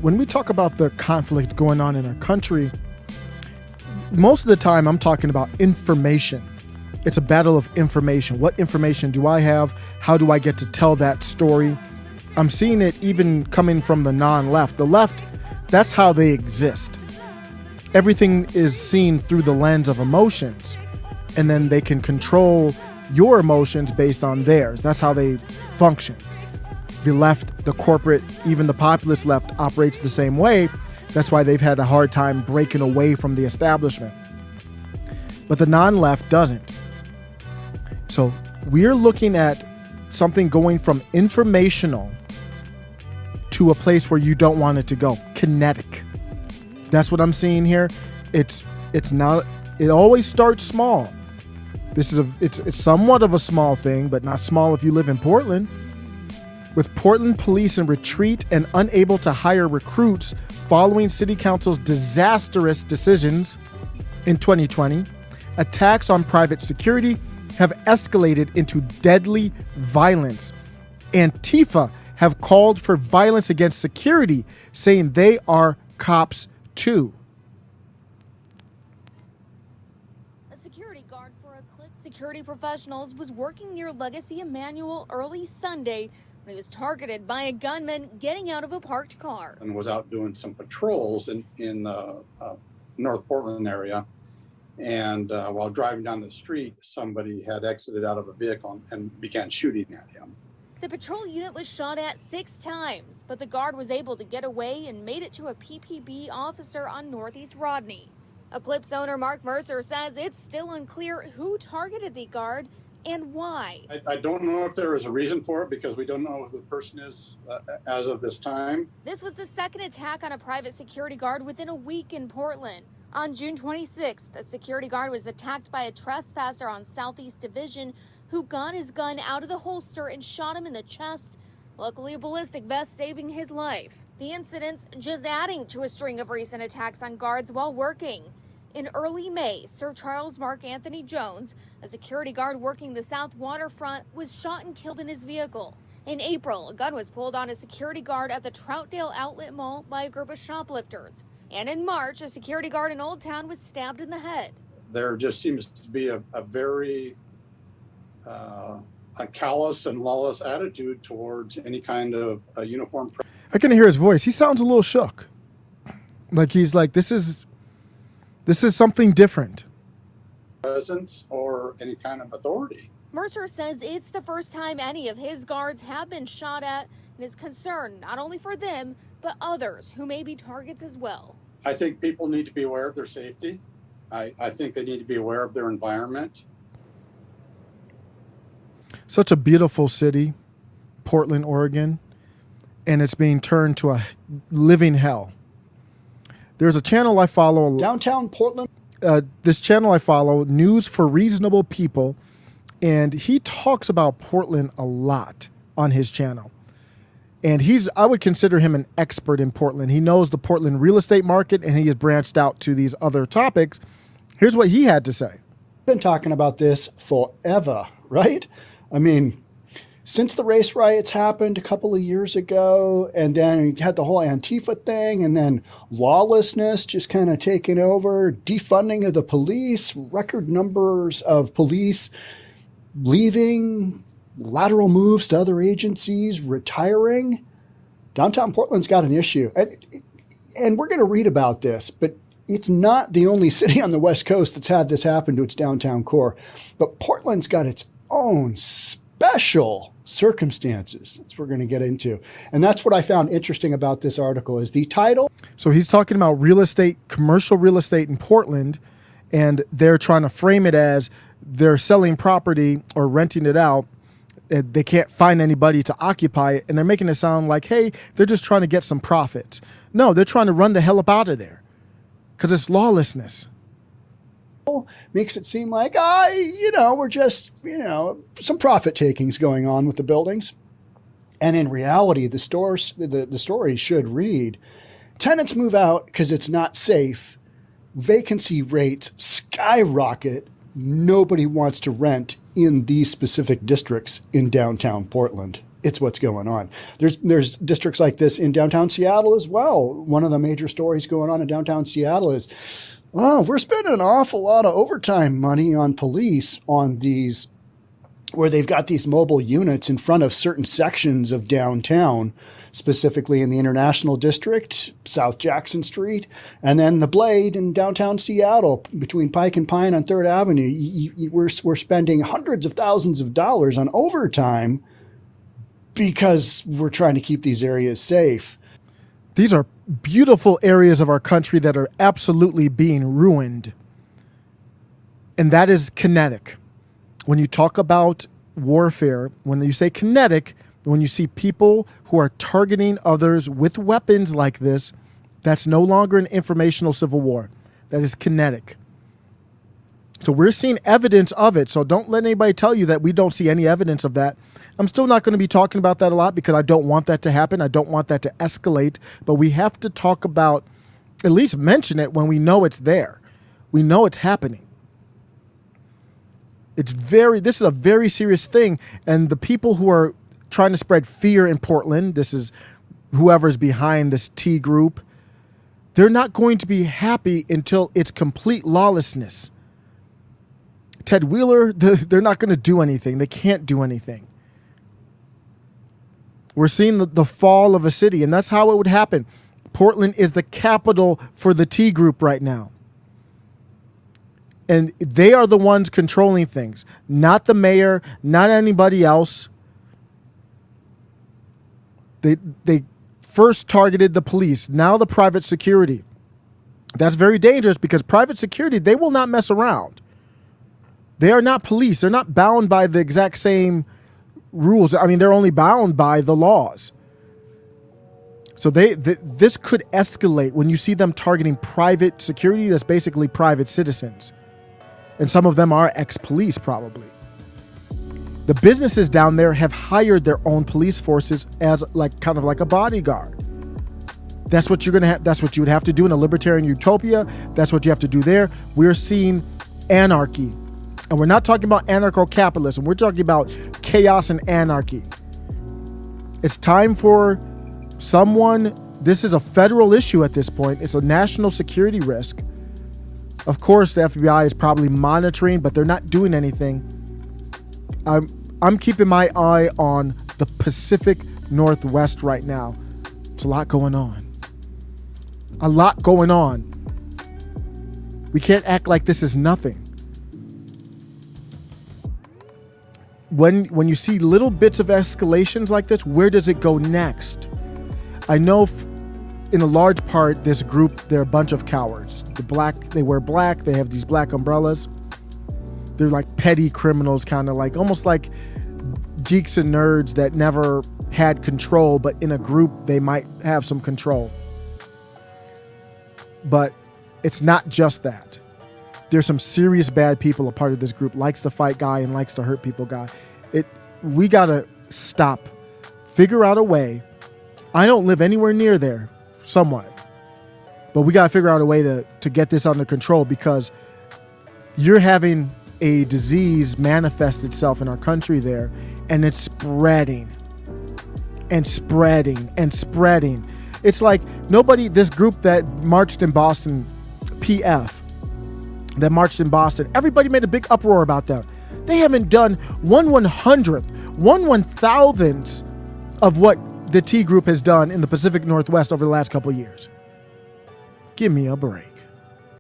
when we talk about the conflict going on in our country, most of the time I'm talking about information. It's a battle of information. What information do I have? How do I get to tell that story? I'm seeing it even coming from the non-left. The left, that's how they exist. Everything is seen through the lens of emotions, and then they can control your emotions based on theirs. That's how they function. The left, the corporate, even the populist left operates the same way. That's why they've had a hard time breaking away from the establishment. But the non-left doesn't. So we're looking at something going from informational to a place where you don't want it to go. Kinetic. That's what I'm seeing here. It's not. It always starts small. It's somewhat of a small thing, but not small if you live in Portland. With Portland police in retreat and unable to hire recruits following City Council's disastrous decisions in 2020, attacks on private security have escalated into deadly violence. Antifa have called for violence against security, saying they are cops too. A security guard for Eclipse Security Professionals was working near Legacy Emanuel early Sunday when he was targeted by a gunman getting out of a parked car. And was out doing some patrols in the North Portland area. And while driving down the street, somebody had exited out of a vehicle and began shooting at him. The patrol unit was shot at 6 times, but the guard was able to get away and made it to a PPB officer on Northeast Rodney. Eclipse owner Mark Mercer says it's still unclear who targeted the guard and why. I don't know if there is a reason for it because we don't know who the person is as of this time. This was the second attack on a private security guard within a week in Portland. On June 26th, the security guard was attacked by a trespasser on Southeast Division who got his gun out of the holster and shot him in the chest. Luckily, a ballistic vest saving his life. The incidents just adding to a string of recent attacks on guards while working. In early May, Sir Charles Mark Anthony Jones, a security guard working the South Waterfront, was shot and killed in his vehicle. In April, a gun was pulled on a security guard at the Troutdale Outlet Mall by a group of shoplifters. And in March, a security guard in Old Town was stabbed in the head. There just seems to be a very a callous and lawless attitude towards any kind of uniform. I can hear his voice. He sounds a little shook. Like he's like, this is something different. Presence or any kind of authority. Mercer says it's the first time any of his guards have been shot at and is concerned not only for them, but others who may be targets as well. I think people need to be aware of their safety. I think they need to be aware of their environment. Such a beautiful city, Portland, Oregon, and it's being turned to a living hell. There's a channel I follow. Downtown Portland. This channel I follow, News for Reasonable People, and he talks about Portland a lot on his channel. And I would consider him an expert in Portland. He knows the Portland real estate market, and he has branched out to these other topics. Here's what he had to say. Been talking about this forever, right? I mean, since the race riots happened a couple of years ago, and then you had the whole Antifa thing, and then lawlessness just kind of taking over, defunding of the police, record numbers of police leaving, lateral moves to other agencies, retiring. Downtown Portland's got an issue. And we're going to read about this, but it's not the only city on the West Coast that's had this happen to its downtown core. But Portland's got its own special circumstances that we're going to get into. And that's what I found interesting about this article is the title. So he's talking about real estate, commercial real estate in Portland, and they're trying to frame it as they're selling property or renting it out. They can't find anybody to occupy it, and they're making it sound like, hey, they're just trying to get some profits. No, they're trying to run the hell up out of there because it's lawlessness. Makes it seem like, we're just, some profit takings going on with the buildings. And in reality, the story should read, tenants move out because it's not safe. Vacancy rates skyrocket. Nobody wants to rent in these specific districts in downtown Portland. it's what's going on. There's districts like this in downtown Seattle as well. One of the major stories going on in downtown Seattle is, oh, we're spending an awful lot of overtime money on police on these, where they've got these mobile units in front of certain sections of downtown, specifically in the International District, South Jackson Street, and then the Blade in downtown Seattle between Pike and Pine on 3rd Avenue. We're spending hundreds of thousands of dollars on overtime because we're trying to keep these areas safe. These are beautiful areas of our country that are absolutely being ruined. And that is kinetic. When you talk about warfare, when you say kinetic, when you see people who are targeting others with weapons like this, that's no longer an informational civil war. That is kinetic. So we're seeing evidence of it. So don't let anybody tell you that we don't see any evidence of that. I'm still not going to be talking about that a lot because I don't want that to happen. I don't want that to escalate. But we have to talk about, at least mention it when we know it's there. We know it's happening. This is a very serious thing. And the people who are trying to spread fear in Portland, this is whoever's behind this T group, they're not going to be happy until it's complete lawlessness. Ted Wheeler, they're not going to do anything. They can't do anything. We're seeing the fall of a city, and that's how it would happen. Portland is the capital for the T group right now. And they are the ones controlling things, not the mayor, not anybody else. They first targeted the police, now the private security. That's very dangerous because private security, they will not mess around. They are not police. They're not bound by the exact same rules. I mean, they're only bound by the laws. So this could escalate when you see them targeting private security. That's basically private citizens. And some of them are ex-police probably. The businesses down there have hired their own police forces as kind of like a bodyguard. That's what you're going to have. That's what you would have to do in a libertarian utopia. That's what you have to do there. We're seeing anarchy. And we're not talking about anarcho-capitalism. We're talking about chaos and anarchy. It's time for someone. This is a federal issue at this point. It's a national security risk. Of course, the FBI is probably monitoring, but they're not doing anything. I'm keeping my eye on the Pacific Northwest right now. It's a lot going on. A lot going on. We can't act like this is nothing. When you see little bits of escalations like this, where does it go next? I know in a large part, this group, they're a bunch of cowards. They wear black, they have these black umbrellas. They're like petty criminals, kind of like, almost like geeks and nerds that never had control, but in a group, they might have some control. But it's not just that. There's some serious bad people a part of this group, likes to fight guy and likes to hurt people guy. We got to stop, figure out a way. I don't live anywhere near there, somewhat. But we got to figure out a way to get this under control because you're having a disease manifest itself in our country there, and it's spreading and spreading and spreading. It's like this group that marched in Boston, PF, that marched in Boston, everybody made a big uproar about them. They haven't done 1/1,000th of what the T group has done in the Pacific Northwest over the last couple of years. Give me a break.